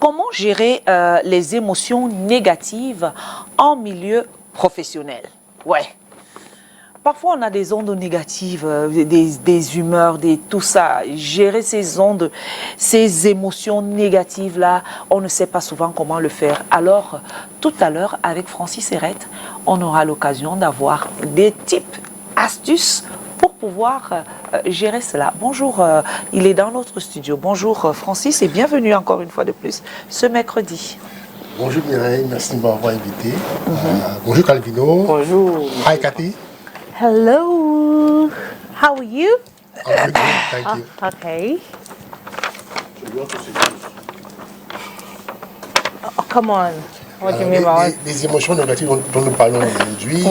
Comment gérer les émotions négatives en milieu professionnel? Ouais. Parfois, on a des ondes négatives, des humeurs, tout ça. Gérer ces ondes, ces émotions négatives-là, on ne sait pas souvent comment le faire. Alors, tout à l'heure, avec Francis Hérette, on aura l'occasion d'avoir des types, astuces pour pouvoir gérer cela. Bonjour, il est dans notre studio. Bonjour Francis et bienvenue encore une fois de plus ce mercredi. Bonjour Mireille, merci de m'avoir invité. Bonjour Calvino. Bonjour. Hi Cathy. Hello. How are you? I'm good, thank you. Okay. Oh, come on. What do you mean by Les émotions négatives dont nous parlons aujourd'hui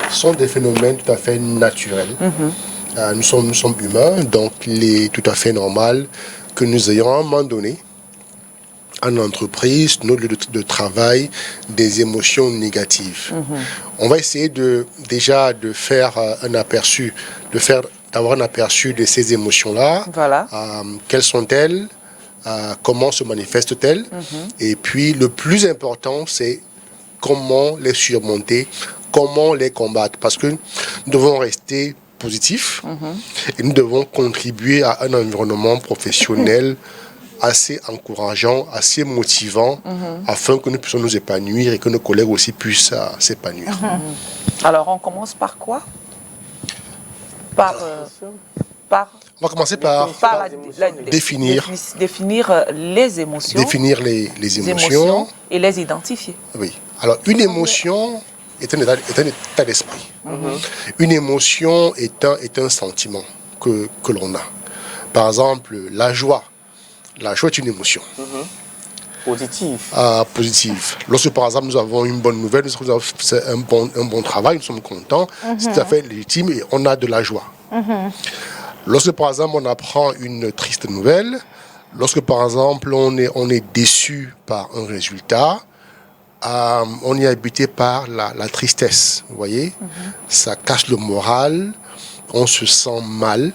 sont des phénomènes tout à fait naturels. Nous sommes humains, donc il est tout à fait normal que nous ayons à un moment donné en entreprise, nos lieux de travail, des émotions négatives. On va essayer déjà de faire un aperçu, d'avoir un aperçu de ces émotions-là. Voilà. Quelles sont-elles? Comment se manifestent-elles? Et puis le plus important, c'est comment les surmonter, comment les combattre. Parce que nous devons rester positifs et nous devons contribuer à un environnement professionnel assez encourageant, assez motivant, afin que nous puissions nous épanouir et que nos collègues aussi puissent s'épanouir. Alors, on commence par quoi? On va commencer par définir les émotions. Définir les émotions. Et les identifier. Oui. Alors, une émotion est un état d'esprit. Une émotion est un sentiment que l'on a. Par exemple, la joie. La joie est une émotion. Positive. Positive. Lorsque, par exemple, nous avons une bonne nouvelle, nous avons fait un bon travail, nous sommes contents, c'est tout à fait légitime et on a de la joie. Lorsque, par exemple, on apprend une triste nouvelle, lorsque, par exemple, on est déçu par un résultat, on est habité par la tristesse, vous voyez. Ça casse le moral, on se sent mal.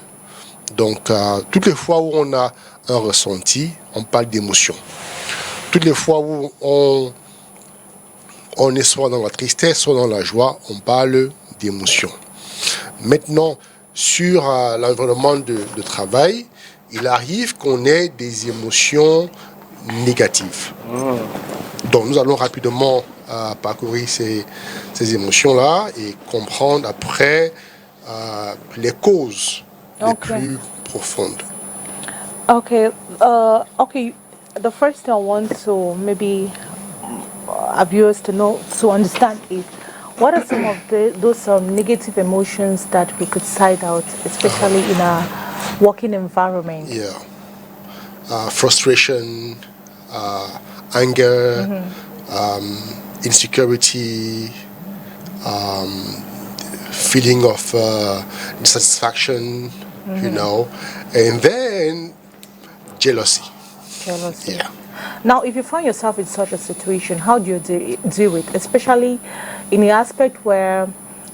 Donc, toutes les fois où on a un ressenti, on parle d'émotion. Toutes les fois où on est soit dans la tristesse, soit dans la joie, on parle d'émotion. Maintenant, sur l'environnement de travail, il arrive qu'on ait des émotions négatives. Donc, nous allons rapidement parcourir ces émotions-là et comprendre après les causes les plus profondes. Okay. Okay. The first thing I want to maybe our viewers to know, to understand is what are some of those negative emotions that we could cite out, especially in a working environment? Yeah. Frustration, anger, insecurity, feeling of dissatisfaction, you know, and then jealousy. Jealousy. Yeah. Now, if you find yourself in such a situation, how do you deal with it? Especially in the aspect where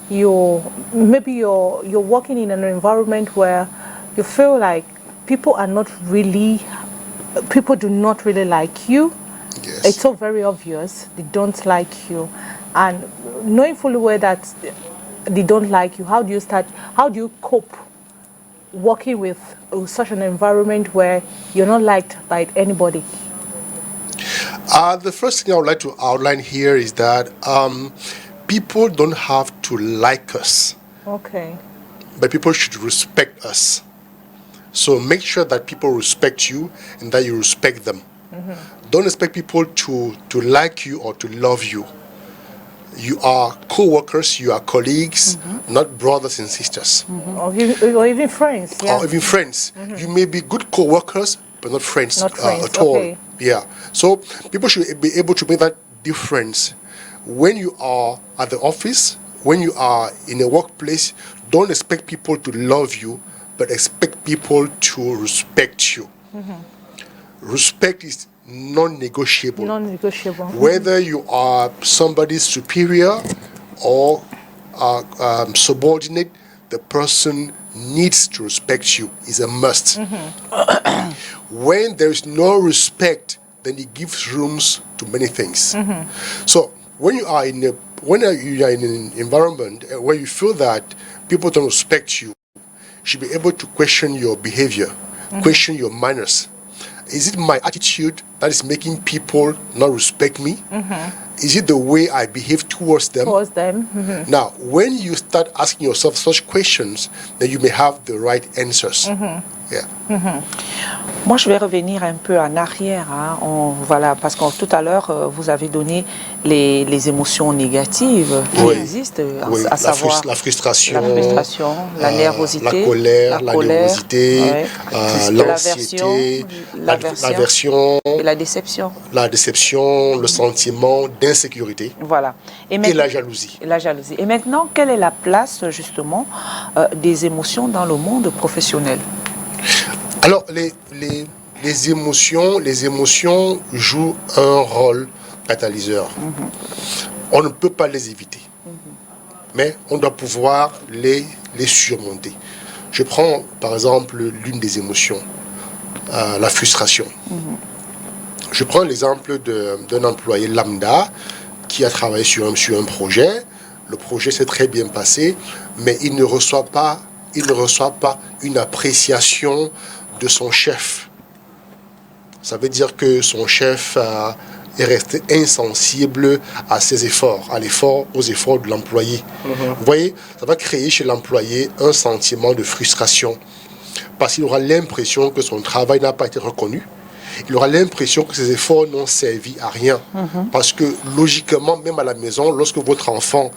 you're working in an environment where you feel like people do not really like you. Yes. It's so very obvious they don't like you, and knowing fully well that they don't like you, how do you cope working with such an environment where you're not liked by anybody? The first thing I would like to outline here is that people don't have to like us. Okay. But people should respect us. So make sure that people respect you and that you respect them. Don't expect people to like you or to love you. You are co-workers, you are colleagues, not brothers and sisters. Or even friends. Yeah. Or even friends. You may be good co-workers, but not friends, Not friends, at all. okay. Yeah. So people should be able to make that difference. When you are at the office, when you are in a workplace, don't expect people to love you, but expect people to respect you. Respect is non-negotiable. Non-negotiable. Whether you are somebody's superior or subordinate, the person needs to respect you. It's a must. When there is no respect, then it gives rooms to many things. So when you are in an environment where you feel that people don't respect you, you should be able to question your behavior, question your manners. Is it my attitude that is making people not respect me? Is it the way I behave towards them? Now, when you start asking yourself such questions, then you may have the right answers. Yeah. Moi, je vais revenir un peu en arrière. Hein. Voilà, parce que tout à l'heure, vous avez donné les émotions négatives qui existent, à savoir la frustration, la nervosité, la colère, la nervosité, l'anxiété, l'aversion, et la déception. La déception, le sentiment d'insécurité. Voilà. Et la jalousie. Et maintenant, quelle est la place, justement, des émotions dans le monde professionnel? Alors, les émotions jouent un rôle catalyseur. On ne peut pas les éviter, mais on doit pouvoir les surmonter. Je prends, par exemple, l'une des émotions, la frustration. Je prends l'exemple d'un employé lambda qui a travaillé sur un projet. Le projet s'est très bien passé, mais il ne reçoit pas une appréciation de son chef. Ça veut dire que son chef est resté insensible à ses efforts, aux efforts de l'employé. Vous voyez, ça va créer chez l'employé un sentiment de frustration parce qu'il aura l'impression que son travail n'a pas été reconnu. Il aura l'impression que ses efforts n'ont servi à rien. Parce que logiquement, même à la maison, lorsque votre enfant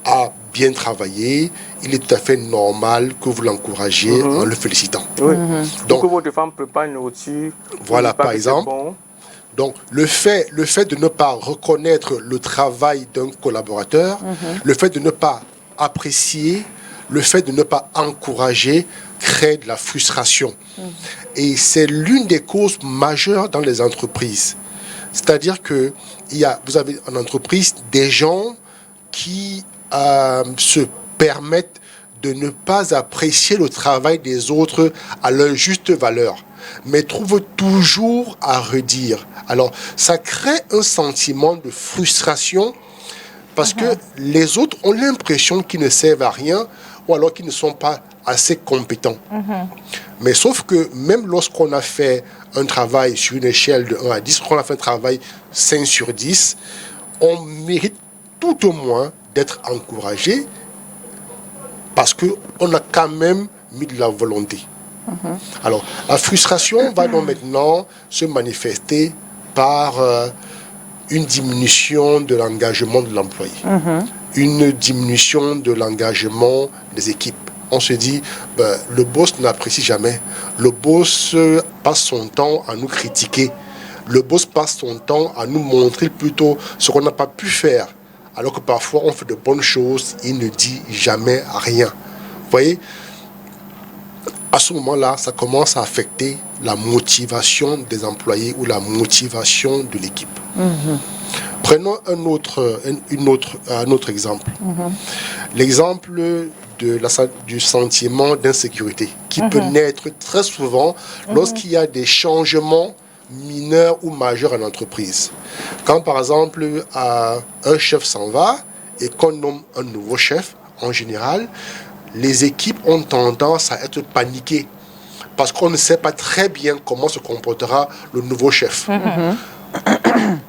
a bien travaillé, il est tout à fait normal que vous l'encouragiez en le félicitant. Donc, que votre femme prépare une nourriture. Voilà, par exemple. Bon. Donc, le fait de ne pas reconnaître le travail d'un collaborateur, le fait de ne pas apprécier, le fait de ne pas encourager, crée de la frustration. Et c'est l'une des causes majeures dans les entreprises. C'est-à-dire que vous avez en entreprise des gens qui se permettent de ne pas apprécier le travail des autres à leur juste valeur, mais trouvent toujours à redire. Alors, ça crée un sentiment de frustration parce que les autres ont l'impression qu'ils ne servent à rien ou alors qu'ils ne sont pas assez compétents. Mais sauf que même lorsqu'on a fait un travail sur une échelle de 1 à 10, qu'on a fait un travail 5 sur 10, on mérite tout au moins d'être encouragé parce qu'on a quand même mis de la volonté. Alors, la frustration va donc maintenant se manifester par une diminution de l'engagement de l'employé, une diminution de l'engagement des équipes. On se dit, le boss n'apprécie jamais. Le boss passe son temps à nous critiquer. Le boss passe son temps à nous montrer plutôt ce qu'on n'a pas pu faire. Alors que parfois, on fait de bonnes choses, il ne dit jamais rien. Vous voyez, à ce moment-là, ça commence à affecter la motivation des employés ou la motivation de l'équipe. Prenons un autre exemple. L'exemple du sentiment d'insécurité qui peut naître très souvent lorsqu'il y a des changements mineurs ou majeurs en entreprise. Quand par exemple un chef s'en va et qu'on nomme un nouveau chef, en général, les équipes ont tendance à être paniquées parce qu'on ne sait pas très bien comment se comportera le nouveau chef.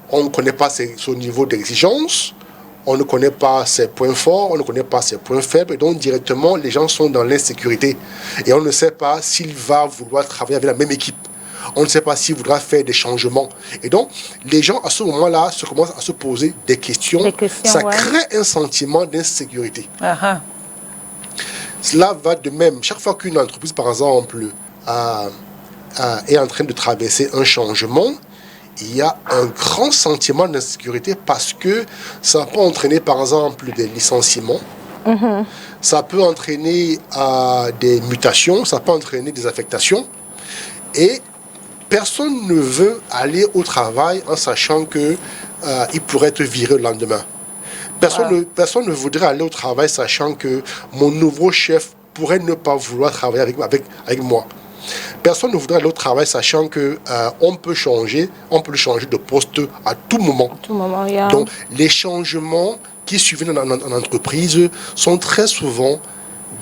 On ne connaît pas son niveau d'exigence, on ne connaît pas ses points forts, on ne connaît pas ses points faibles, et donc directement les gens sont dans l'insécurité. Et on ne sait pas s'il va vouloir travailler avec la même équipe. On ne sait pas s'il voudra faire des changements. Et donc, les gens, à ce moment-là, commencent à se poser des questions. Ça crée un sentiment d'insécurité. Cela va de même. Chaque fois qu'une entreprise, par exemple, est en train de traverser un changement, il y a un grand sentiment d'insécurité parce que ça peut entraîner, par exemple, des licenciements. Ça peut entraîner des mutations, ça peut entraîner des affectations. Et personne ne veut aller au travail en sachant qu'il pourrait être viré le lendemain. Personne ne voudrait aller au travail sachant que mon nouveau chef pourrait ne pas vouloir travailler avec moi. Personne ne voudrait aller au travail sachant que on peut le changer de poste à tout moment. Yeah. Donc, les changements qui suivent en entreprise sont très souvent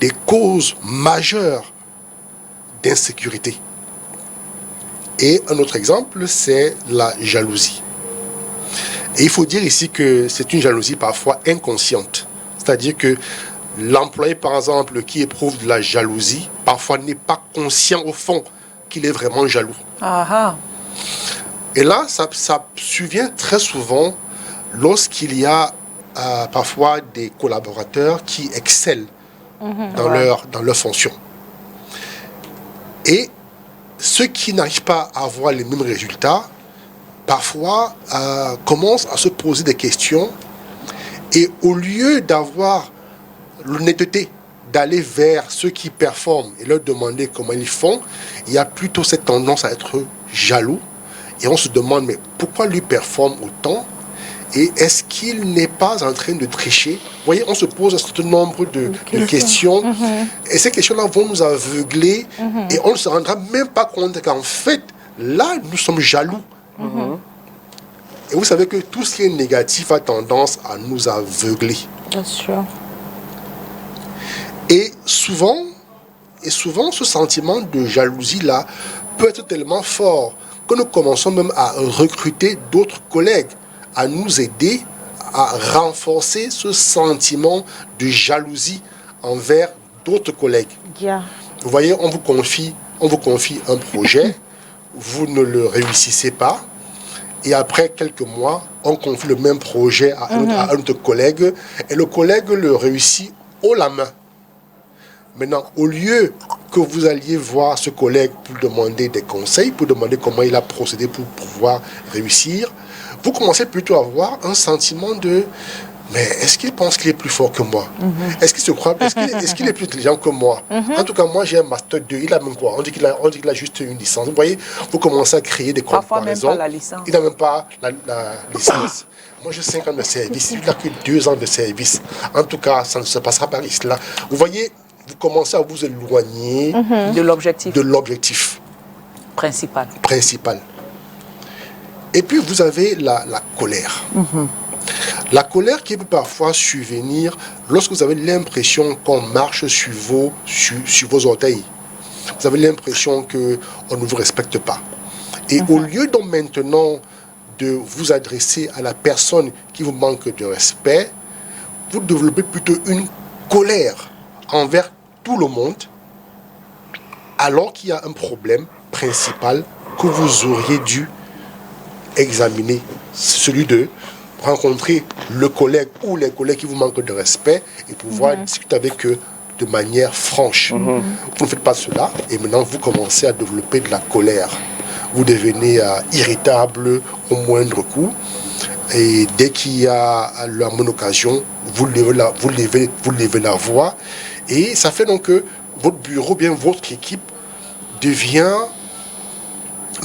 des causes majeures d'insécurité. Et un autre exemple, c'est la jalousie. Et il faut dire ici que c'est une jalousie parfois inconsciente. C'est-à-dire que l'employé, par exemple, qui éprouve de la jalousie, parfois n'est pas conscient au fond qu'il est vraiment jaloux. Et là, ça survient très souvent lorsqu'il y a parfois des collaborateurs qui excellent dans leur fonction. Et ceux qui n'arrivent pas à avoir les mêmes résultats, parfois commencent à se poser des questions et au lieu d'avoir l'honnêteté d'aller vers ceux qui performent et leur demander comment ils font, il y a plutôt cette tendance à être jaloux et on se demande mais pourquoi lui performe autant et est-ce qu'il n'est pas en train de tricher? Vous voyez, on se pose un certain nombre de questions et ces questions-là vont nous aveugler et on ne se rendra même pas compte qu'en fait, là, nous sommes jaloux. Et vous savez que tout ce qui est négatif a tendance à nous aveugler. That's true. Et souvent, ce sentiment de jalousie-là peut être tellement fort que nous commençons même à recruter d'autres collègues, à nous aider à renforcer ce sentiment de jalousie envers d'autres collègues. Yeah. Vous voyez, on vous confie un projet, vous ne le réussissez pas, et après quelques mois, on confie le même projet à un autre collègue, et le collègue le réussit haut la main. Maintenant, au lieu que vous alliez voir ce collègue pour demander des conseils, pour demander comment il a procédé pour pouvoir réussir, vous commencez plutôt à avoir un sentiment de « mais est-ce qu'il pense qu'il est plus fort que moi? Est-ce qu'il se croit? Est-ce qu'il est plus intelligent que moi? En tout cas, moi j'ai un Master 2, il a même quoi? On dit qu'il a juste une licence. Vous voyez, vous commencez à créer des comparaisons. Parfois même pas la licence. Il n'a même pas la licence. Moi j'ai 5 ans de service, il n'a que 2 ans de service. En tout cas, ça ne se passera pas ici là. Vous voyez, vous commencez à vous éloigner de l'objectif principal. Et puis vous avez la colère. La colère qui peut parfois survenir lorsque vous avez l'impression qu'on marche sur vos orteils. Vous avez l'impression qu'on ne vous respecte pas. Et au lieu donc maintenant de vous adresser à la personne qui vous manque de respect, vous développez plutôt une colère envers tout le monde, alors qu'il y a un problème principal que vous auriez dû examiner, celui de rencontrer le collègue ou les collègues qui vous manquent de respect et pouvoir discuter avec eux de manière franche. Vous ne faites pas cela et maintenant vous commencez à développer de la colère. Vous devenez irritable au moindre coup et dès qu'il y a la bonne occasion, vous levez la voix et ça fait donc que votre bureau, bien votre équipe devient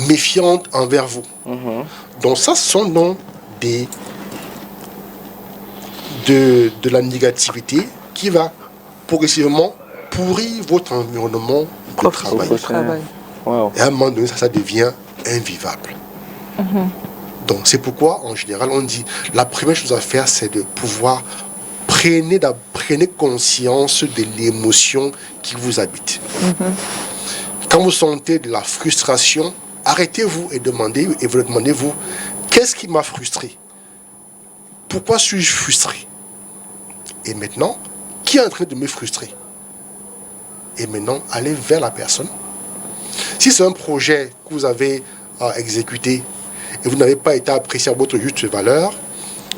méfiante envers vous. Donc ça, ce sont donc de la négativité qui va progressivement pourrir votre environnement de travail. Wow. Et à un moment donné, ça devient invivable. Donc c'est pourquoi, en général, on dit la première chose à faire, c'est de pouvoir prenez conscience de l'émotion qui vous habite. Quand vous sentez de la frustration, arrêtez-vous et vous demandez-vous, qu'est-ce qui m'a frustré? Pourquoi suis-je frustré? Et maintenant, qui est en train de me frustrer? Et maintenant, allez vers la personne. Si c'est un projet que vous avez exécuté et vous n'avez pas été apprécié à votre juste valeur,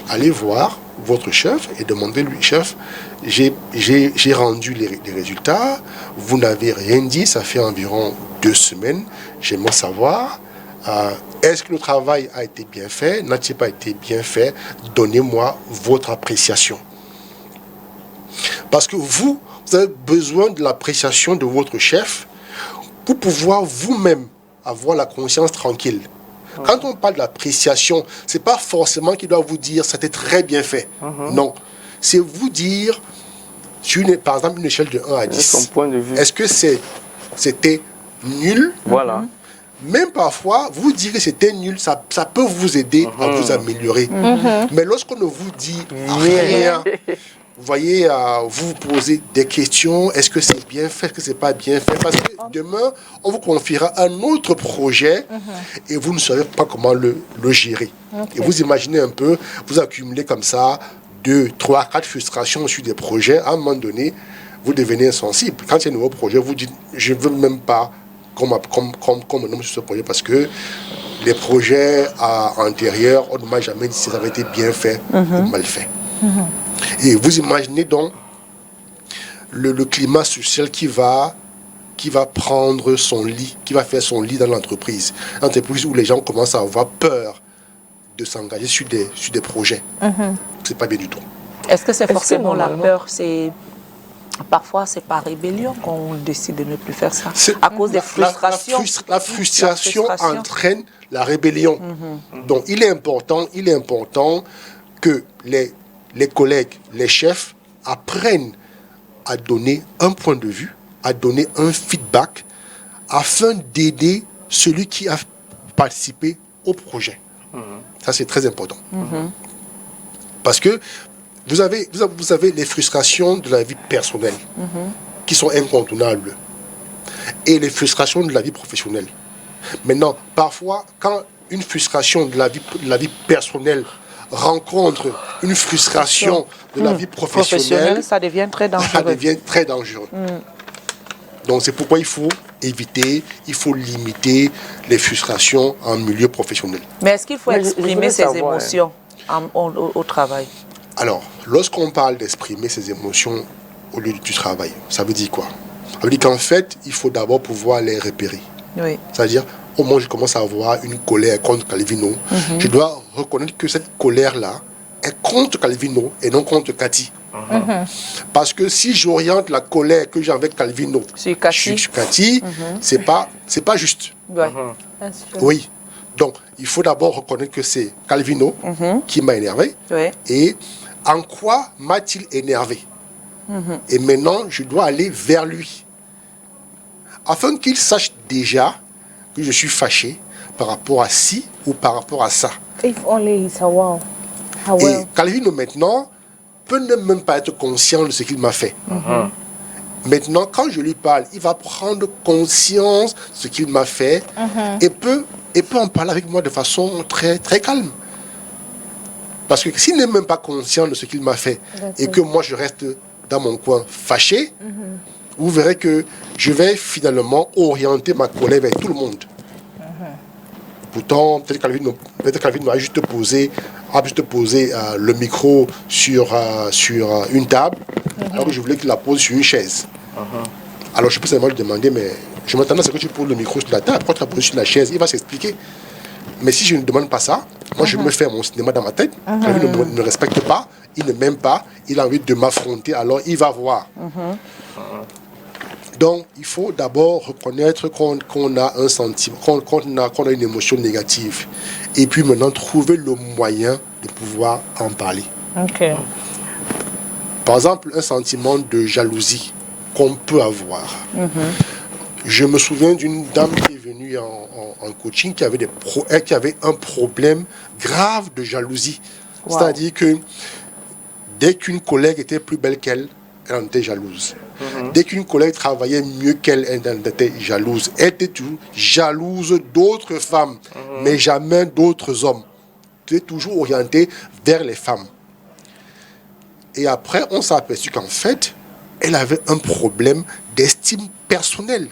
allez voir votre chef et demandez-lui, chef, j'ai rendu les résultats, vous n'avez rien dit, ça fait environ 2 semaines, j'aimerais savoir, est-ce que le travail a été bien fait, n'a-t-il pas été bien fait, donnez-moi votre appréciation. Parce que vous avez besoin de l'appréciation de votre chef pour pouvoir vous-même avoir la conscience tranquille. Quand on parle d'appréciation, ce n'est pas forcément qu'il doit vous dire « c'était très bien fait ». Non, c'est vous dire par exemple, une échelle de 1 à 10, son point de vue. est-ce que c'était nul? Voilà. Même parfois, vous dire que c'était nul, ça peut vous aider à vous améliorer. Mais lorsqu'on ne vous dit rien, vous voyez, vous vous posez des questions, est-ce que c'est bien fait, est-ce que c'est pas bien fait? Parce que demain, on vous confiera un autre projet et vous ne saurez pas comment le gérer. Et vous imaginez un peu, vous accumulez comme ça 2, 3, 4 frustrations sur des projets. À un moment donné, vous devenez insensible. Quand il y a un nouveau projet, vous dites, je ne veux même pas qu'on me nomme sur ce projet parce que les projets antérieurs, on ne m'a jamais dit si ça avait été bien fait ou mal fait. Et vous imaginez donc le climat social qui va prendre son lit, qui va faire son lit dans l'entreprise. L'entreprise où les gens commencent à avoir peur de s'engager sur des projets. C'est pas bien du tout. Est-ce que c'est Est-ce que forcément la normalement- peur? Parfois, c'est par rébellion qu'on décide de ne plus faire ça. À cause des frustrations. La frustration entraîne la rébellion. Donc, il est important que les collègues, les chefs apprennent à donner un point de vue, à donner un feedback afin d'aider celui qui a participé au projet. Ça, c'est très important. Parce que vous avez les frustrations de la vie personnelle qui sont incontournables et les frustrations de la vie professionnelle. Maintenant, parfois, quand une frustration de la vie personnelle rencontre une frustration de la vie professionnelle, ça devient très dangereux. ça devient très dangereux. Donc c'est pourquoi il faut éviter, il faut limiter les frustrations en milieu professionnel. Mais est-ce qu'il faut Mais je exprimer voulais ses savoir, émotions au travail? Alors, lorsqu'on parle d'exprimer ses émotions au lieu du travail, ça veut dire quoi? Ça veut dire qu'en fait, il faut d'abord pouvoir les repérer. Oui. C'est-à-dire, au moment où je commence à avoir une colère contre Calvino, je dois reconnaître que cette colère-là est contre Calvino et non contre Cathy. Parce que si j'oriente la colère que j'ai avec Calvino Sur Cathy. sur Cathy, c'est pas juste. Ouais. That's true. Oui. Donc, il faut d'abord reconnaître que c'est Calvino qui m'a énervé. Oui. Et en quoi m'a-t-il énervé? Et maintenant, je dois aller vers lui. Afin qu'il sache déjà que je suis fâché par rapport à ci ou par rapport à ça. If only he's aware. Et Calvino, maintenant, peut ne même pas être conscient de ce qu'il m'a fait. Maintenant, quand je lui parle, il va prendre conscience de ce qu'il m'a fait et peut en parler avec moi de façon très, très calme. Parce que s'il n'est même pas conscient de ce qu'il m'a fait et que moi je reste dans mon coin fâché, vous verrez que je vais finalement orienter ma colère vers tout le monde. Pourtant, peut-être Calvin a juste posé le micro sur une table, alors que je voulais qu'il la pose sur une chaise. Alors je peux simplement lui demander, mais je m'attendais à ce que tu poses le micro sur la table, pourquoi tu l'as posé sur la chaise? Il va s'expliquer. Mais si je ne demande pas ça, moi je me fais mon cinéma dans ma tête, Calvin ne me respecte pas, il ne m'aime pas, il a envie de m'affronter, alors il va voir. Donc, il faut d'abord reconnaître qu'on a un sentiment, qu'on a une émotion négative. Et puis maintenant, trouver le moyen de pouvoir en parler. Okay. Par exemple, un sentiment de jalousie qu'on peut avoir. Je me souviens d'une dame qui est venue en coaching qui avait un problème grave de jalousie. Wow. C'est-à-dire que dès qu'une collègue était plus belle qu'elle, elle en était jalouse. Dès qu'une collègue travaillait mieux qu'elle, elle en était jalouse. Elle était toujours jalouse d'autres femmes, mais jamais d'autres hommes. Elle était toujours orientée vers les femmes. Et après, on s'est aperçu qu'en fait, elle avait un problème d'estime personnelle.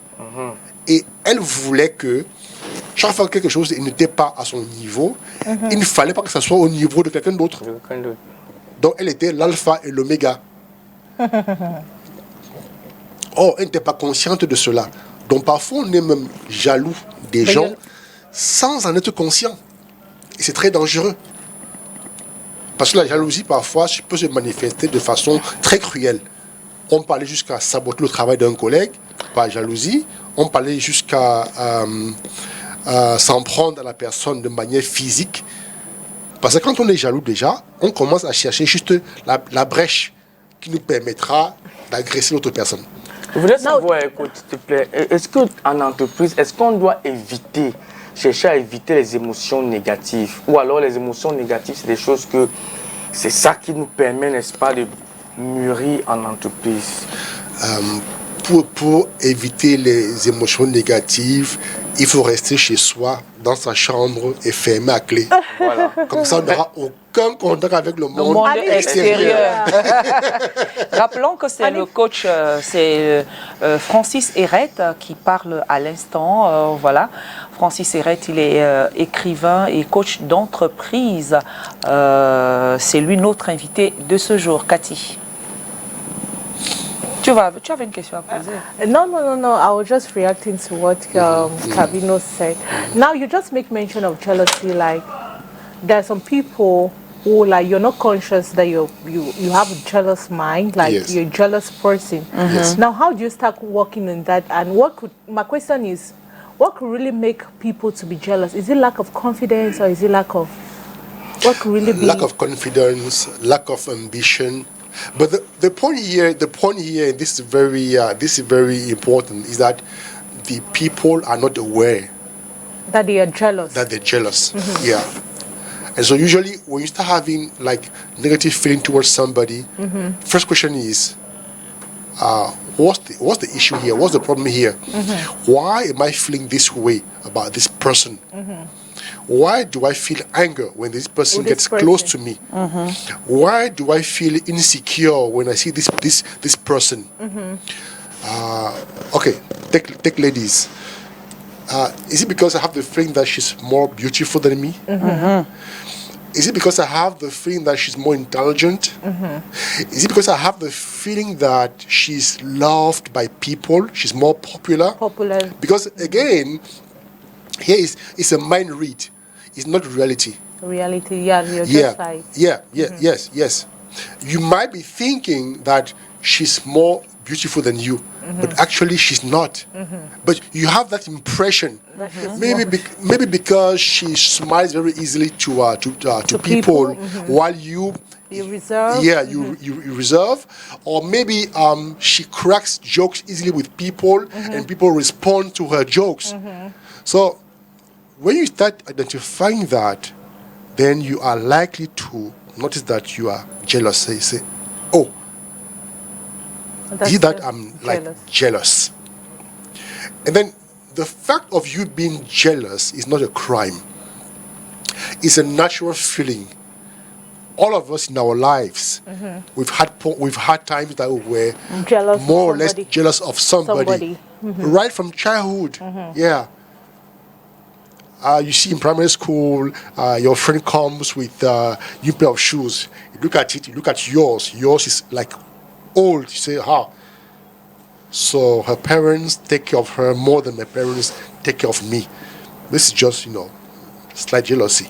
Et elle voulait que chaque fois que quelque chose n'était pas à son niveau, il ne fallait pas que ça soit au niveau de quelqu'un d'autre. Donc elle était l'alpha et l'oméga. Oh, elle n'était pas consciente de cela. Donc parfois on est même jaloux des gens sans en être conscient. Et c'est très dangereux. Parce que la jalousie parfois peut se manifester de façon très cruelle. On parlait jusqu'à saboter le travail d'un collègue par jalousie. On parlait jusqu'à s'en prendre à la personne de manière physique. Parce que quand on est jaloux déjà, on commence à chercher juste la brèche qui nous permettra d'agresser l'autre personne. Je voudrais savoir, écoute, s'il te plaît, est-ce qu'en entreprise, est-ce qu'on doit chercher à éviter les émotions négatives? Ou alors les émotions négatives, c'est des choses que c'est ça qui nous permet, n'est-ce pas, de mûrir en entreprise? Pour éviter les émotions négatives, il faut rester chez soi, dans sa chambre et fermer à clé. Voilà. Comme ça, on n'aura aucun contact avec le Le monde monde extérieur. extérieur. Rappelons que c'est le coach, c'est Francis Hérette qui parle à l'instant. Voilà. Francis Hérette, il est écrivain et coach d'entreprise. C'est lui notre invité de ce jour, Cathy. Tu avais une question à poser? No. I was just reacting to what Kavino said. Now you just make mention of jealousy. Like there are some people who, like, you're not conscious that you have a jealous mind. Like Yes. you're a jealous person. Yes. Now, how do you start working on that? And my question is, what could really make people to be jealous? Is it lack of confidence, or is it lack of what could really be? Lack of confidence, lack of ambition. But the point here, and this is very important, is that the people are not aware That they are jealous. that they're jealous. Yeah. And so usually when you start having like negative feeling towards somebody, first question is, what's the issue here? What's the problem here? Why am I feeling this way about this person? Why do I feel anger when this person With this gets close to person. me? Why do I feel insecure when I see this person? Okay, take ladies. Is it because I have the feeling that she's more beautiful than me? Is it because I have the feeling that she's more intelligent? Is it because I have the feeling that she's loved by people? She's more popular? Because again, here is a mind read. It's not reality. Reality, yeah, you're Yeah, just like. yes. You might be thinking that she's more beautiful than you, but actually she's not. But you have that impression. Maybe because she smiles very easily to people, while you reserve. Yeah, you reserve, or maybe she cracks jokes easily with people, and people respond to her jokes. So when you start identifying that, then you are likely to notice that you are jealous. Say, oh, is it that I'm like jealous? And then the fact of you being jealous is not a crime. It's a natural feeling. All of us in our lives, we've had times that we were Jealous of more or less somebody. jealous of somebody. Right from childhood. Yeah. You see in primary school, your friend comes with a new pair of shoes. You look at it, you look at yours. Yours is like old. You say, so her parents take care of her more than my parents take care of me. This is just, slight jealousy.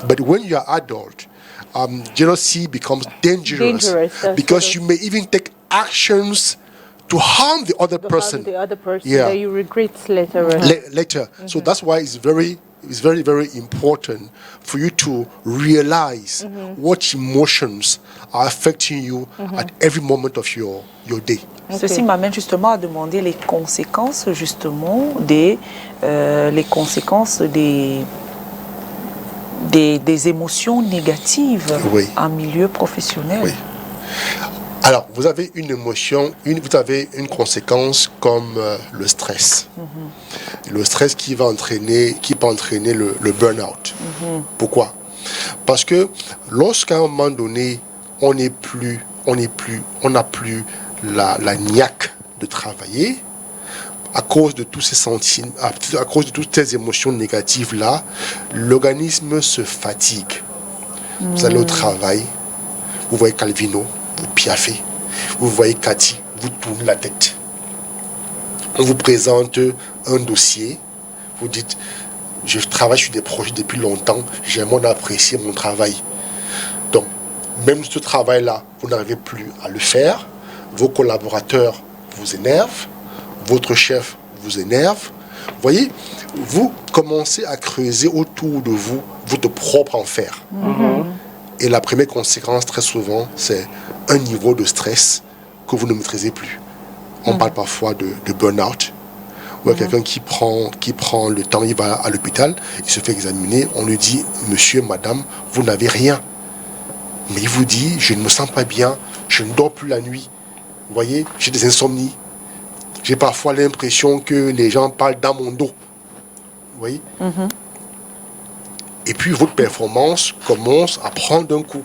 But when you are adult, jealousy becomes dangerous because you may even take actions to harm the other person. The other person Yeah. that you regret later on. Later. So that's why it's very, very important for you to realize what emotions are affecting you at every moment of your day. Ceci m'amène justement à demander les conséquences justement les conséquences des émotions négatives en milieu professionnel. Oui. Alors, vous avez une émotion, vous avez une conséquence comme le stress. Le stress qui peut entraîner le burn-out. Pourquoi? Parce que lorsqu'à un moment donné, on n'a plus la niaque de travailler, à cause de tous ces sentiments, à cause de toutes ces émotions négatives-là, l'organisme se fatigue. Vous allez au travail, vous voyez Calvino, vous piaffez, vous voyez Cathy, vous tournez la tête. On vous présente un dossier, vous dites, je travaille sur des projets depuis longtemps, j'aimerais apprécier mon travail. Donc, même ce travail-là, vous n'arrivez plus à le faire, vos collaborateurs vous énervent, votre chef vous énerve. Vous voyez, vous commencez à creuser autour de vous votre propre enfer. Et la première conséquence, très souvent, c'est un niveau de stress que vous ne maîtrisez plus. On parle parfois de burn-out. Ou quelqu'un qui prend le temps, il va à l'hôpital, il se fait examiner, on lui dit, monsieur, madame, vous n'avez rien. Mais il vous dit, je ne me sens pas bien, je ne dors plus la nuit. Vous voyez, j'ai des insomnies. J'ai parfois l'impression que les gens parlent dans mon dos. Vous voyez? Et puis votre performance commence à prendre un coup.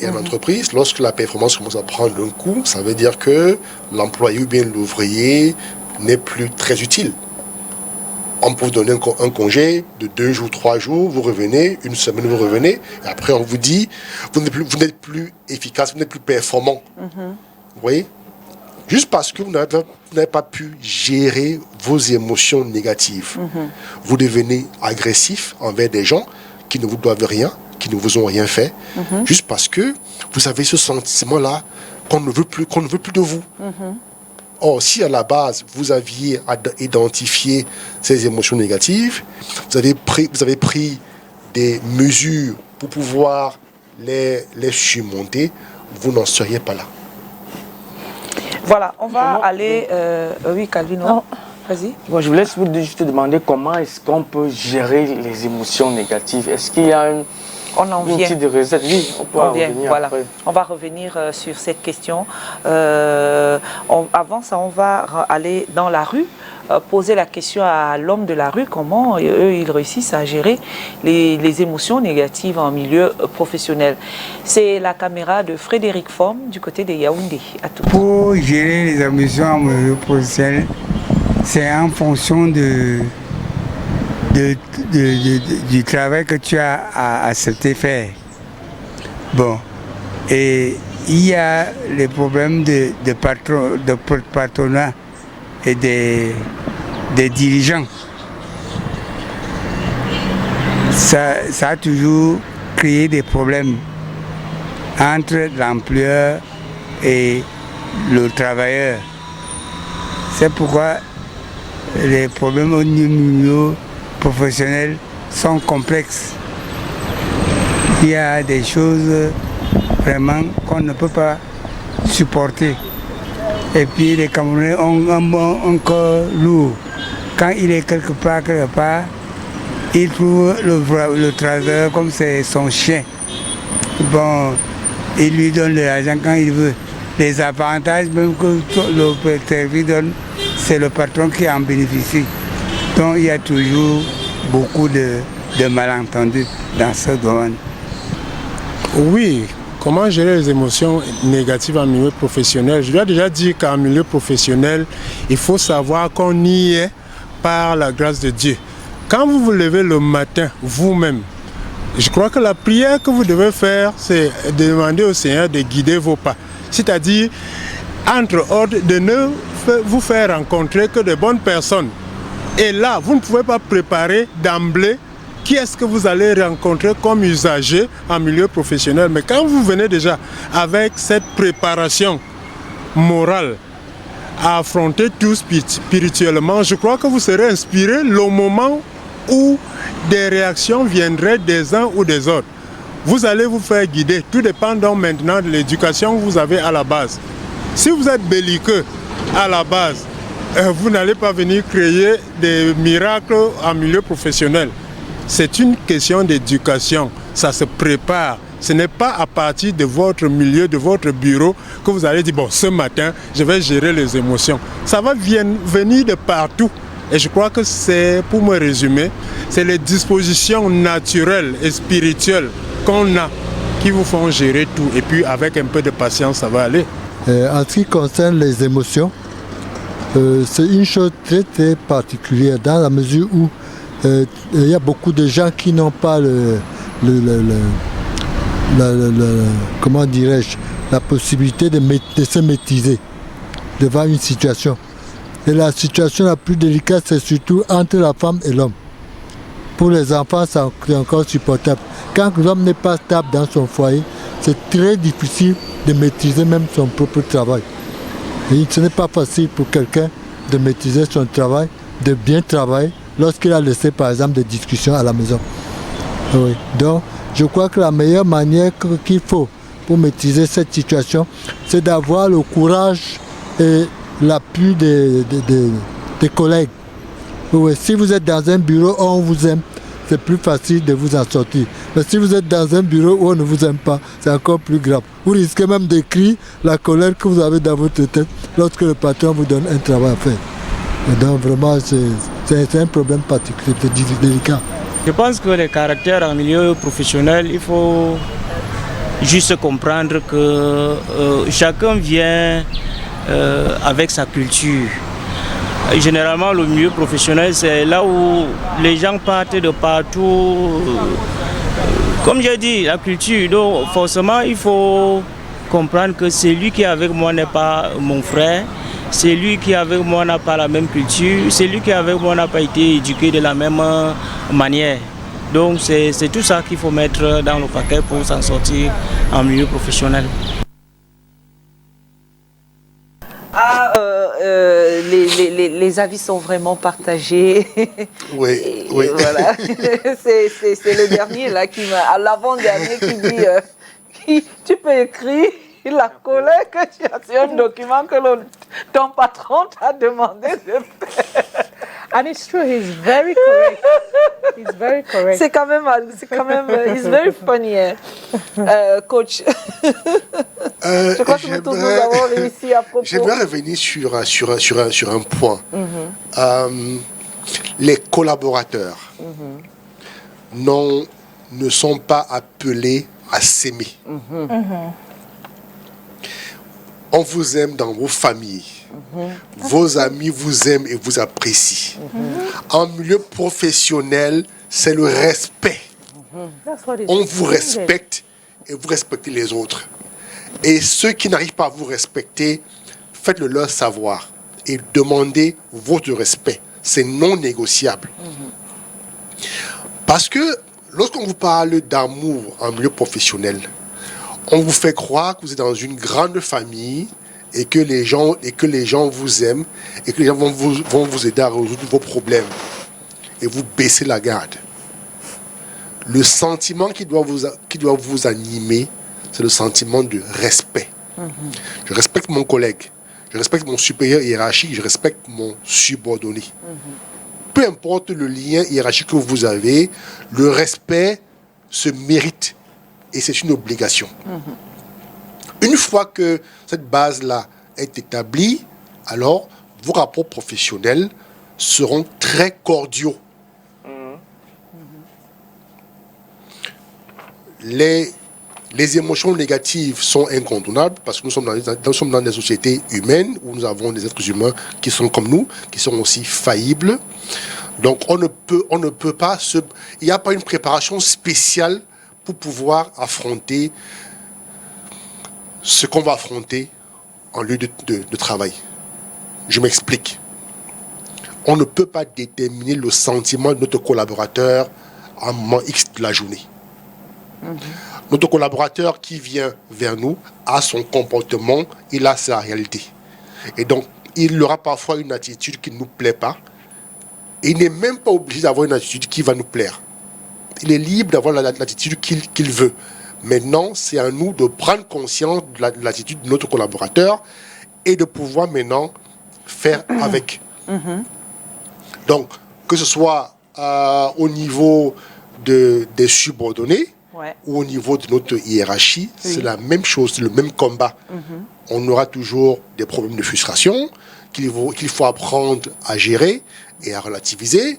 Et en entreprise, lorsque la performance commence à prendre un coup, ça veut dire que l'employé ou bien l'ouvrier n'est plus très utile. On peut vous donner un congé de 2 jours, 3 jours, vous revenez, une semaine vous revenez, et après on vous dit, vous n'êtes plus efficace, vous n'êtes plus performant. Vous voyez? Juste parce que vous n'avez pas pu gérer vos émotions négatives. Vous devenez agressif envers des gens qui ne vous doivent rien, qui ne vous ont rien fait, juste parce que vous avez ce sentiment-là qu'on ne veut plus de vous. Or, si à la base, vous aviez identifié ces émotions négatives, vous avez pris des mesures pour pouvoir les surmonter, vous n'en seriez pas là. Voilà, on va aller... oui, Calvino, vas-y. Bon, je voulais juste te demander comment est-ce qu'on peut gérer les émotions négatives. Est-ce qu'il y a une petite recette? Oui, on peut en revenir voilà. après. On va revenir sur cette question. Avant ça, on va aller dans la rue, poser la question à l'homme de la rue, comment eux, ils réussissent à gérer les émotions négatives en milieu professionnel. C'est la caméra de Frédéric Forme du côté de Yaoundé. À tout. Pour gérer les émotions en milieu professionnel, c'est en fonction du travail que tu as accepté faire. Bon, et il y a les problèmes de patronat et des dirigeants. Ça a toujours créé des problèmes entre l'employeur et le travailleur. C'est pourquoi les problèmes au niveau professionnel sont complexes. Il y a des choses vraiment qu'on ne peut pas supporter. Et puis les Camerounais ont un corps lourd. Quand il est quelque part, il trouve le travailleur comme c'est son chien. Bon, il lui donne de l'argent quand il veut. Les avantages même que le service donne, c'est le patron qui en bénéficie. Donc il y a toujours beaucoup de malentendus dans ce domaine. Oui, comment gérer les émotions négatives en milieu professionnel? Je dois déjà dire qu'en milieu professionnel, il faut savoir qu'on y est par la grâce de Dieu. Quand vous vous levez le matin, vous-même, je crois que la prière que vous devez faire, c'est de demander au Seigneur de guider vos pas. C'est-à-dire, entre autres, de ne vous faire rencontrer que de bonnes personnes. Et là, vous ne pouvez pas préparer d'emblée qui est-ce que vous allez rencontrer comme usager en milieu professionnel. Mais quand vous venez déjà avec cette préparation morale à affronter tout spirituellement, je crois que vous serez inspiré le moment où des réactions viendraient des uns ou des autres. Vous allez vous faire guider, tout dépend donc maintenant de l'éducation que vous avez à la base. Si vous êtes belliqueux à la base, vous n'allez pas venir créer des miracles en milieu professionnel. C'est une question d'éducation, ça se prépare. Ce n'est pas à partir de votre milieu, de votre bureau, que vous allez dire, bon, ce matin, je vais gérer les émotions. Ça va venir de partout. Et je crois que c'est, pour me résumer, c'est les dispositions naturelles et spirituelles qu'on a qui vous font gérer tout. Et puis, avec un peu de patience, ça va aller. En ce qui concerne les émotions, c'est une chose très, très particulière dans la mesure où il y a beaucoup de gens qui n'ont pas comment dirais-je, la possibilité de se maîtriser devant une situation. Et la situation la plus délicate, c'est surtout entre la femme et l'homme. Pour les enfants, c'est encore supportable. Quand l'homme n'est pas stable dans son foyer, c'est très difficile de maîtriser même son propre travail. Et ce n'est pas facile pour quelqu'un de maîtriser son travail, de bien travailler, lorsqu'il a laissé par exemple des discussions à la maison. Oui. Donc je crois que la meilleure manière qu'il faut pour maîtriser cette situation, c'est d'avoir le courage et l'appui des collègues. Oui, si vous êtes dans un bureau où on vous aime, c'est plus facile de vous en sortir. Mais si vous êtes dans un bureau où on ne vous aime pas, c'est encore plus grave. Vous risquez même d'écrire la colère que vous avez dans votre tête lorsque le patron vous donne un travail à faire. Et donc vraiment, c'est un problème particulier, c'est délicat. Je pense que les caractères en milieu professionnel, il faut juste comprendre que chacun vient avec sa culture. Généralement, le milieu professionnel, c'est là où les gens partent de partout. Comme j'ai dit, la culture. Donc, forcément, il faut comprendre que celui qui est avec moi n'est pas mon frère. Celui qui est avec moi n'a pas la même culture. Celui qui est avec moi n'a pas été éduqué de la même manière. Donc, c'est tout ça qu'il faut mettre dans le paquet pour s'en sortir en milieu professionnel. Les avis sont vraiment partagés. Oui, oui. Voilà. C'est le dernier là qui m'a, à l'avant-dernier qui dit tu peux écrire la colère que tu as sur un document que ton patron t'a demandé de faire. And it's true, he's very correct. He's very correct. C'est quand même, it's very funny, coach. Je crois que nous tous nous avons réussi à propos. J'aimerais revenir sur un point. Les collaborateurs ne sont pas appelés à s'aimer. On vous aime dans vos familles. Vos amis vous aiment et vous apprécient. En milieu professionnel, c'est le respect. On vous respecte et vous respectez les autres. Et ceux qui n'arrivent pas à vous respecter, faites-le leur savoir et demandez votre respect. C'est non négociable. Parce que lorsqu'on vous parle d'amour en milieu professionnel, on vous fait croire que vous êtes dans une grande famille et que les gens vous aiment et que les gens vont vous aider à résoudre vos problèmes. Et vous baissez la garde. Le sentiment qui doit vous animer, c'est le sentiment de respect. Je respecte mon collègue, je respecte mon supérieur hiérarchique, je respecte mon subordonné. Peu importe le lien hiérarchique que vous avez, le respect se mérite et c'est une obligation. Une fois que cette base-là est établie, alors vos rapports professionnels seront très cordiaux. Les émotions négatives sont incontournables parce que nous sommes dans des sociétés humaines où nous avons des êtres humains qui sont comme nous, qui sont aussi faillibles. Donc on ne peut pas il n'y a pas une préparation spéciale pour pouvoir affronter ce qu'on va affronter en lieu de travail. Je m'explique. On ne peut pas déterminer le sentiment de notre collaborateur à un moment X de la journée. Notre collaborateur qui vient vers nous a son comportement, il a sa réalité. Et donc, il aura parfois une attitude qui ne nous plaît pas. Et il n'est même pas obligé d'avoir une attitude qui va nous plaire. Il est libre d'avoir l'attitude qu'il veut. Maintenant, c'est à nous de prendre conscience de l'attitude de notre collaborateur et de pouvoir maintenant faire avec. Donc, que ce soit au niveau des subordonnés ou au niveau de notre hiérarchie, c'est la même chose, c'est le même combat. On aura toujours des problèmes de frustration qu'il faut apprendre à gérer et à relativiser.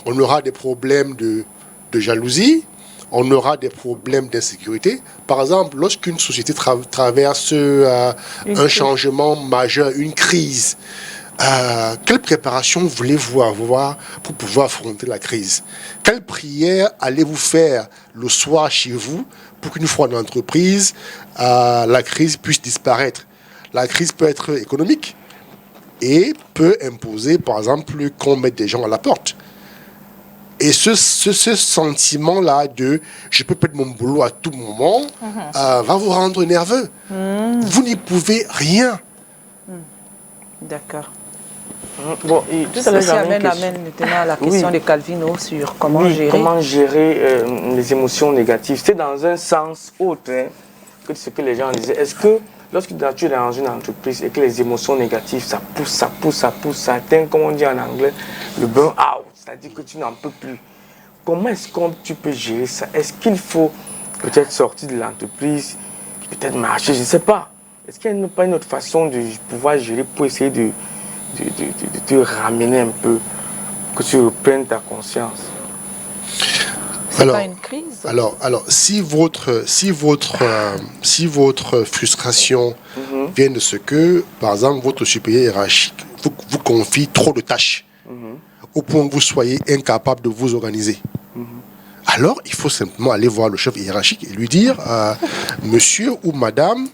On aura des problèmes de jalousie. On aura des problèmes d'insécurité. Par exemple, lorsqu'une société traverse un changement majeur, une crise, quelle préparation voulez-vous avoir pour pouvoir affronter la crise? Quelle prière allez-vous faire le soir chez vous pour qu'une fois dans l'entreprise, la crise puisse disparaître? La crise peut être économique et peut imposer, par exemple, qu'on mette des gens à la porte. Et ce sentiment-là de « je peux perdre mon boulot à tout moment va vous rendre nerveux. Vous n'y pouvez rien. D'accord. Bon, Tout ceci amène maintenant à la question de Calvino sur comment gérer. Comment gérer les émotions négatives. C'est dans un sens autre que ce que les gens disaient, est-ce que lorsque tu es dans une entreprise et que les émotions négatives, ça pousse, ça atteint, comme on dit en anglais, le burn-out, c'est-à-dire que tu n'en peux plus. Comment est-ce que tu peux gérer ça? Est-ce qu'il faut peut-être sortir de l'entreprise, peut-être marcher, je ne sais pas. Est-ce qu'il n'y a pas une autre façon de pouvoir gérer pour essayer de te ramener un peu, que tu reprennes ta conscience? C'est pas une crise. Alors, si votre frustration vient de ce que, par exemple, votre supérieur hiérarchique vous confie trop de tâches, au point que vous soyez incapable de vous organiser, alors il faut simplement aller voir le chef hiérarchique et lui dire, monsieur ou madame,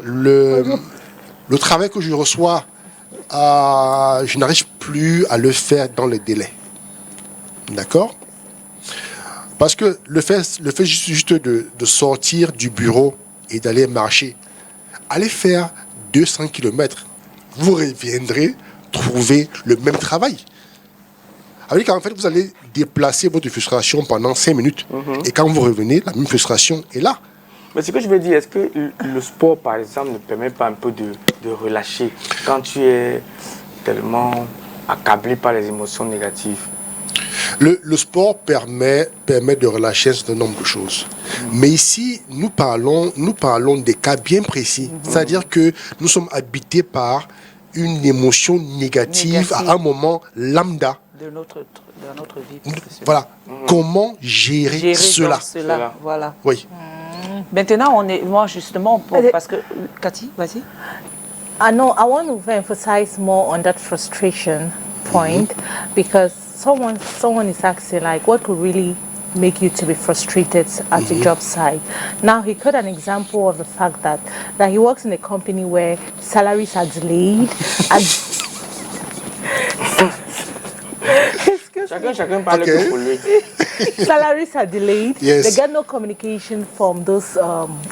le travail que je reçois, je n'arrive plus à le faire dans les délais. D'accord? Parce que le fait juste de sortir du bureau et d'aller marcher, allez faire 200 km, vous reviendrez trouver le même travail. Avec qu'en fait, vous allez déplacer votre frustration pendant 5 minutes. Et quand vous revenez, la même frustration est là. Mais ce que je veux dire, est-ce que le sport, par exemple, ne permet pas un peu de relâcher quand tu es tellement accablé par les émotions négatives? Le sport permet de relâcher un certain nombre de choses. Mais ici, nous parlons des cas bien précis. C'est-à-dire que nous sommes habités par une émotion négative à un moment lambda. De notre vie professionnelle. Voilà. Comment gérer cela? Voilà. Oui. Maintenant, moi justement, parce que... Cathy, vas-y. I know, I want to emphasize more on that frustration point because someone is asking, like, what could really make you to be frustrated at a job site? Now, he got an example of the fact that he works in a company where salaries are delayed and Chacun parle que pour lui. salaries are delayed. Yes. They get no communication from those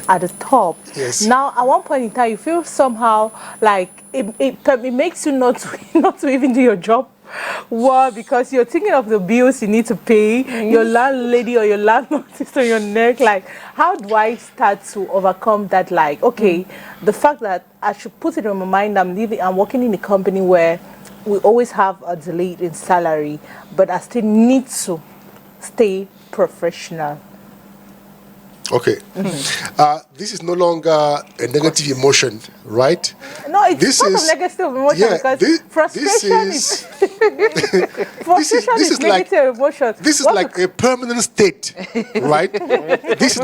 at the top. Yes. Now, at one point in time, you feel somehow like it makes you not to even do your job well, because you're thinking of the bills you need to pay, your landlady or your landlord is on your neck. Like, how do I start to overcome that? Like, okay, the fact that I should put it in my mind, I'm working in a company where we always have a delay in salary, but I still need to stay professional. Okay. This is no longer a negative emotion, right? No, it's not a negative emotion because frustration is negative emotion. This is like a permanent state, right? This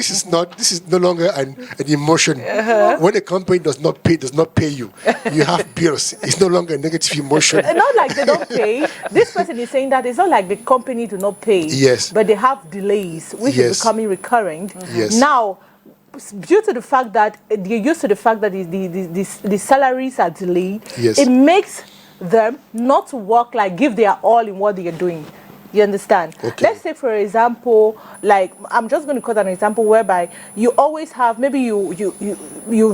is no longer an emotion. When a company does not pay you, you have bills. It's no longer a negative emotion. Not like they don't pay. This person is saying that it's not like the company do not pay. Yes. But they have delays, which is becoming recurrent. Yes. Now, due to the fact that they're used to the fact that the salaries are delayed, yes, it makes them not to work, like give their all in what they are doing. You understand? Okay. Let's say, for example, like I'm just going to quote an example whereby you always have, maybe you've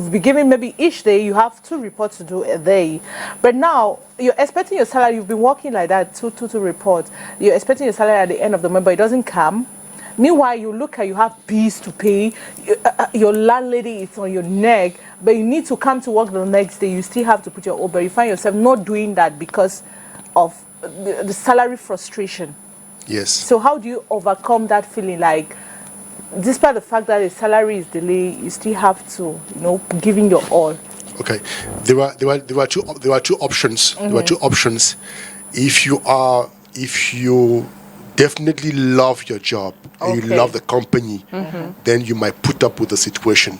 been given, maybe each day you have 2 reports to do a day, but now you're expecting your salary. You've been working like that, two reports. You're expecting your salary at the end of the month, but it doesn't come. Meanwhile, you have bills to pay, your landlady is on your neck, but you need to come to work the next day. You still have to put your Uber. You find yourself not doing that because of the salary frustration. Yes. So how do you overcome that feeling? Like, despite the fact that the salary is delayed, you still have to, giving your all. Okay. There were two options. There were 2 options. If you definitely love your job and you love the company, then you might put up with the situation.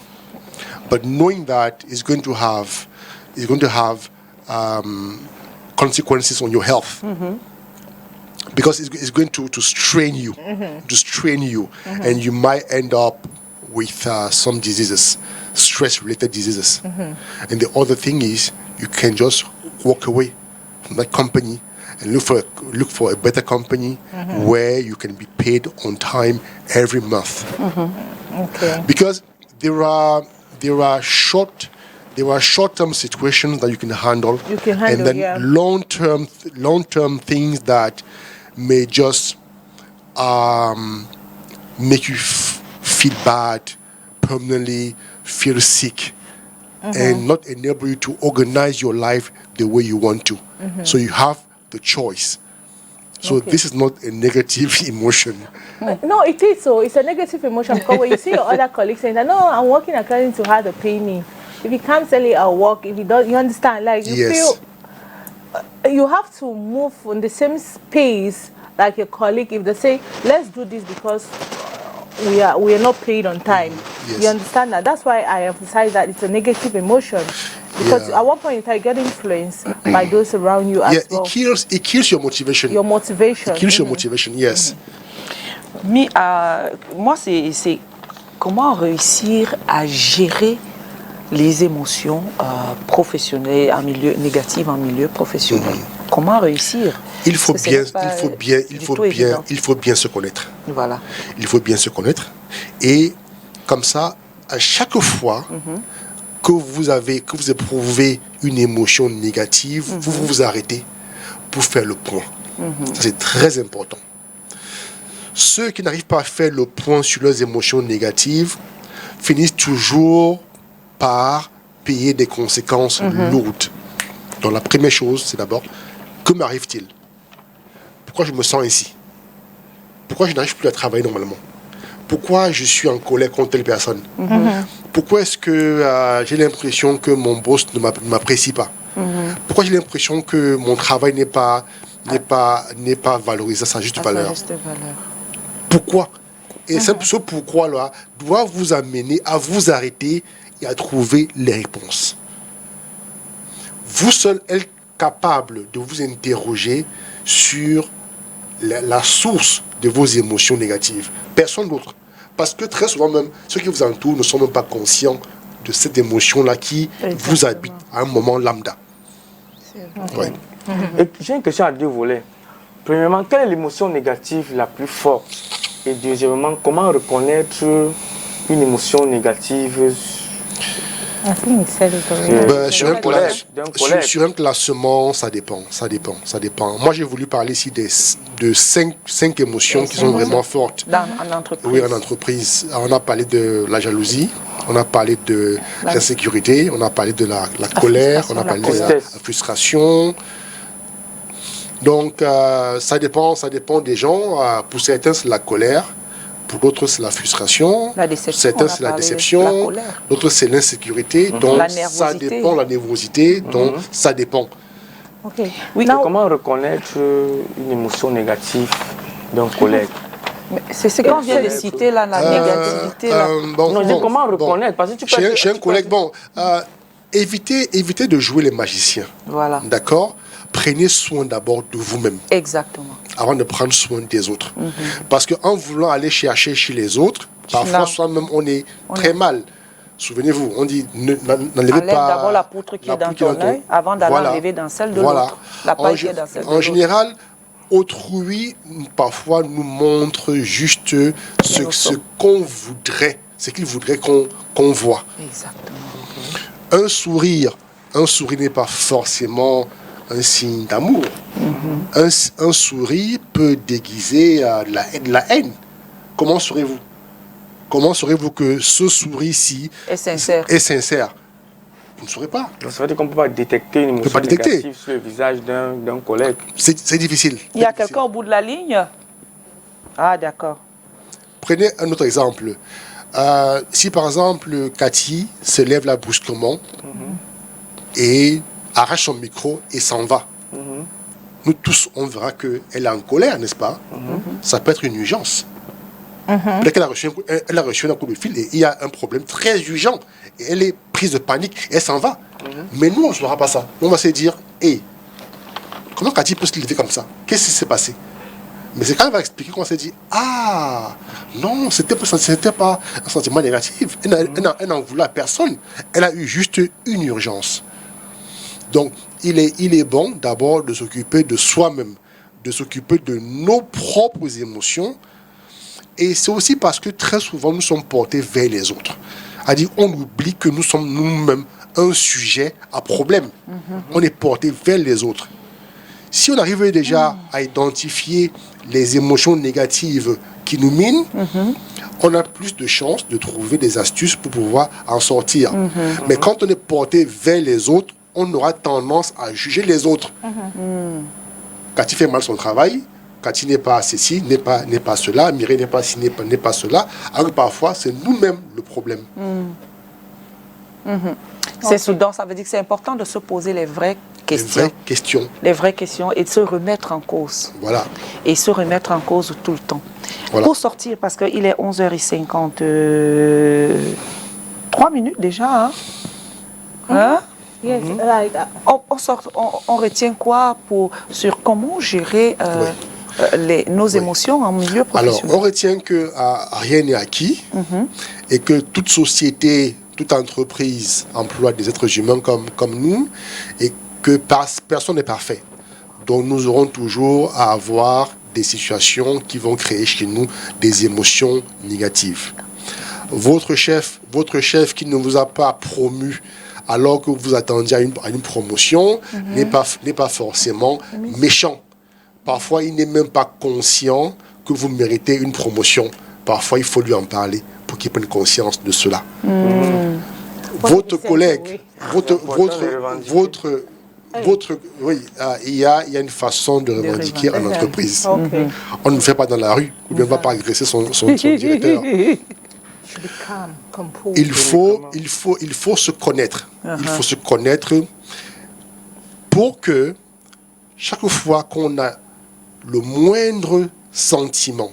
But knowing that it's going to have consequences on your health, because it's going to strain you, and you might end up with some diseases, stress-related diseases. And the other thing is, you can just walk away from that company and look for a better company where you can be paid on time every month. Okay. Because there are short-term situations that you can handle. And then long-term things that may just make you feel bad, permanently feel sick and not enable you to organize your life the way you want to. So you have the choice. So this is not a negative emotion. No, it is so. It's a negative emotion because when you see your other colleagues saying that, no, I'm working according to how they pay me. If you can't sell it, I'll work. If you don't, you understand? Like you feel you have to move on the same pace like your colleague. If they say, let's do this because we are not paid on time. You understand that? That's why I emphasize that it's a negative emotion. Because at one point in time, you get influenced by those around you as well. It kills your motivation. Your motivation. It kills your motivation, yes. Mais moi, c'est comment réussir à gérer les émotions professionnelles en milieu négatif, en milieu professionnel. Comment réussir? Il faut bien se connaître. Voilà. Il faut bien se connaître. Et comme ça, à chaque fois que vous éprouvez une émotion négative, vous vous arrêtez pour faire le point. Ça, c'est très important. Ceux qui n'arrivent pas à faire le point sur leurs émotions négatives finissent toujours par payer des conséquences lourdes. Donc la première chose, c'est d'abord, que m'arrive-t-il? Pourquoi je me sens ainsi? Pourquoi je n'arrive plus à travailler normalement? Pourquoi je suis en colère contre telle personne? Pourquoi est-ce que j'ai l'impression que mon boss ne m'apprécie pas? Pourquoi j'ai l'impression que mon travail n'est pas valorisé à sa juste valeur? Pourquoi? Et ce pourquoi-là doit vous amener à vous arrêter et à trouver les réponses. Vous seul êtes capable de vous interroger sur la source de vos émotions négatives. Personne d'autre. Parce que très souvent même, ceux qui vous entourent ne sont même pas conscients de cette émotion-là qui vous habite à un moment lambda. Ouais. Et j'ai une question à deux volets. Premièrement, quelle est l'émotion négative la plus forte? Et deuxièmement, comment reconnaître une émotion négative? Sur un classement, ça dépend. Moi, j'ai voulu parler ici de cinq émotions qui sont vraiment fortes. En entreprise. Oui, en entreprise. On a parlé de la jalousie, on a parlé de l'insécurité, on a parlé de la colère, on a parlé de la frustration. Donc, ça dépend des gens. Pour certains, c'est la colère. Pour d'autres, c'est la frustration. Certains, c'est la déception. D'autres, c'est l'insécurité. Donc, ça dépend, la nervosité. Donc, ça dépend. Oui. Comment reconnaître une émotion négative d'un collègue? C'est ce qu'on vient de citer, là, la négativité. Comment reconnaître? Parce que tu peux chez un collègue, évitez de jouer les magiciens. Voilà. D'accord? Prenez soin d'abord de vous-même. Exactement. Avant de prendre soin des autres. Parce qu'en voulant aller chercher chez les autres, parfois soi-même on est très mal. Souvenez-vous, on dit n'enlevez pas d'abord la poutre qui est dans ton œil avant d'aller enlever dans celle de l'autre. La paille qui est dans celle de l'autre. En général, autrui parfois nous montre juste ce qu'on voudrait, ce qu'il voudrait qu'on voit. Exactement. Un sourire n'est pas forcément un signe d'amour. Un sourire peut déguiser la haine. Comment saurez-vous? Comment saurez-vous que ce sourire-ci est sincère? Vous ne saurez pas. Ça veut dire qu'on ne peut pas détecter une émotion négative sur le visage d'un collègue. C'est difficile. Il y a quelqu'un au bout de la ligne? Ah, d'accord. Prenez un autre exemple. Si par exemple Cathy se lève là brusquement et arrache son micro et s'en va. Nous tous, on verra qu'elle est en colère, n'est-ce pas? Ça peut être une urgence. Peut-être qu'elle a reçu un coup de fil et il y a un problème très urgent. Et elle est prise de panique et elle s'en va. Mais nous, on ne saura pas ça. On va se dire, comment Cathy peut se lever comme ça? Qu'est-ce qui s'est passé? Mais c'est quand elle va expliquer qu'on s'est dit, non, c'était pas un sentiment négatif. Elle n'en voulait à personne. Elle a eu juste une urgence. Donc, il est bon d'abord de s'occuper de soi-même, de s'occuper de nos propres émotions. Et c'est aussi parce que très souvent, nous sommes portés vers les autres. C'est-à-dire, on oublie que nous sommes nous-mêmes un sujet à problème. On est porté vers les autres. Si on arrive déjà à identifier les émotions négatives qui nous minent, on a plus de chances de trouver des astuces pour pouvoir en sortir. Mais quand on est porté vers les autres, on aura tendance à juger les autres. Quand il fait mal son travail, quand il n'est pas ceci, n'est pas cela, Mireille n'est pas ci, n'est pas cela, alors que parfois c'est nous-mêmes le problème. Donc ça veut dire que c'est important de se poser les vraies questions. Les vraies questions. Et de se remettre en cause. Voilà. Et se remettre en cause tout le temps. Voilà. Pour sortir, parce qu'il est 11h53 minutes déjà. Hein? Yes, On retient quoi sur comment gérer nos émotions en milieu professionnel? Alors, on retient que rien n'est acquis et que toute société, toute entreprise emploie des êtres humains comme nous et que personne n'est parfait. Donc, nous aurons toujours à avoir des situations qui vont créer chez nous des émotions négatives. Votre chef qui ne vous a pas promu alors que vous attendiez à une promotion n'est pas forcément méchant. Parfois, il n'est même pas conscient que vous méritez une promotion. Parfois, il faut lui en parler pour qu'il prenne conscience de cela. Votre collègue, il y a une façon de revendiquer en entreprise. On ne le fait pas dans la rue, ou bien on ne va pas agresser son directeur. Il faut se connaître. Il faut se connaître pour que chaque fois qu'on a le moindre sentiment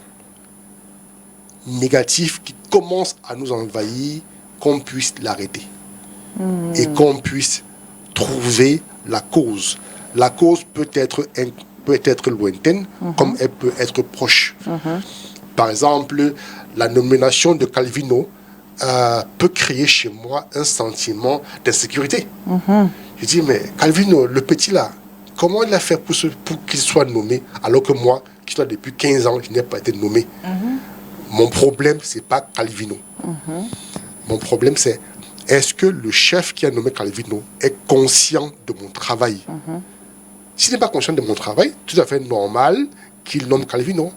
négatif qui commence à nous envahir, qu'on puisse l'arrêter. Et qu'on puisse trouver la cause. La cause peut être lointaine, comme elle peut être proche. Par exemple, la nomination de Calvino peut créer chez moi un sentiment d'insécurité. Je dis, mais Calvino, le petit là, comment il a fait pour qu'il soit nommé, alors que moi, qui suis là depuis 15 ans, je n'ai pas été nommé. Mon problème, ce n'est pas Calvino. Mon problème, c'est est-ce que le chef qui a nommé Calvino est conscient de mon travail? S'il n'est pas conscient de mon travail, tout à fait normal qu'il nomme Calvino.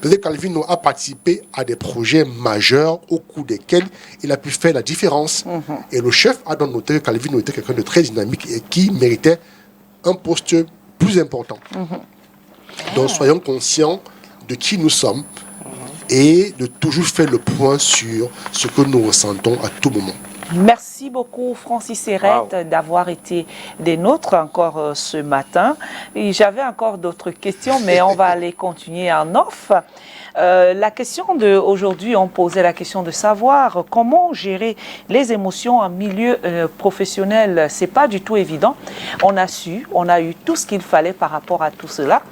Peut-être que Calvino a participé à des projets majeurs au cours desquels il a pu faire la différence. Et le chef a donc noté que Calvino était quelqu'un de très dynamique et qui méritait un poste plus important. Donc soyons conscients de qui nous sommes et de toujours faire le point sur ce que nous ressentons à tout moment. Merci beaucoup Francis Serrette d'avoir été des nôtres encore ce matin. Et j'avais encore d'autres questions, mais on va aller continuer en off. La question d'aujourd'hui, on posait la question de savoir comment gérer les émotions en milieu professionnel. C'est pas du tout évident. On a eu tout ce qu'il fallait par rapport à tout cela.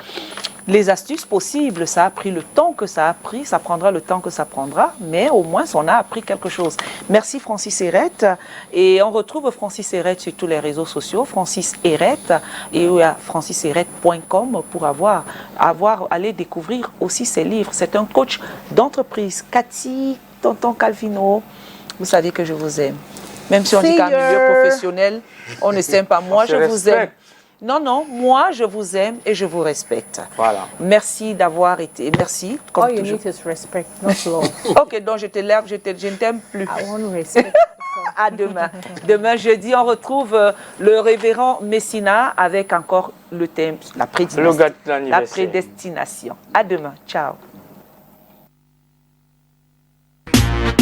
Les astuces possibles, ça a pris le temps que ça a pris, ça prendra le temps que ça prendra, mais au moins on a appris quelque chose. Merci Francis Serrette, et on retrouve Francis Serrette sur tous les réseaux sociaux, Francis Serrette, et à francisserrette.com pour aller découvrir aussi ses livres. C'est un coach d'entreprise. Cathy, tonton Calvino, vous savez que je vous aime. Même si on dit qu'en milieu professionnel, on ne s'aime pas. Moi, je vous aime. Non, moi, je vous aime et je vous respecte. Voilà. Merci d'avoir été. Merci. All you need is respect, not love. Ok, donc je ne t'aime plus. I want respect. À demain. Demain, jeudi, on retrouve le révérend Messina avec encore le thème, la prédestination. À demain. Ciao.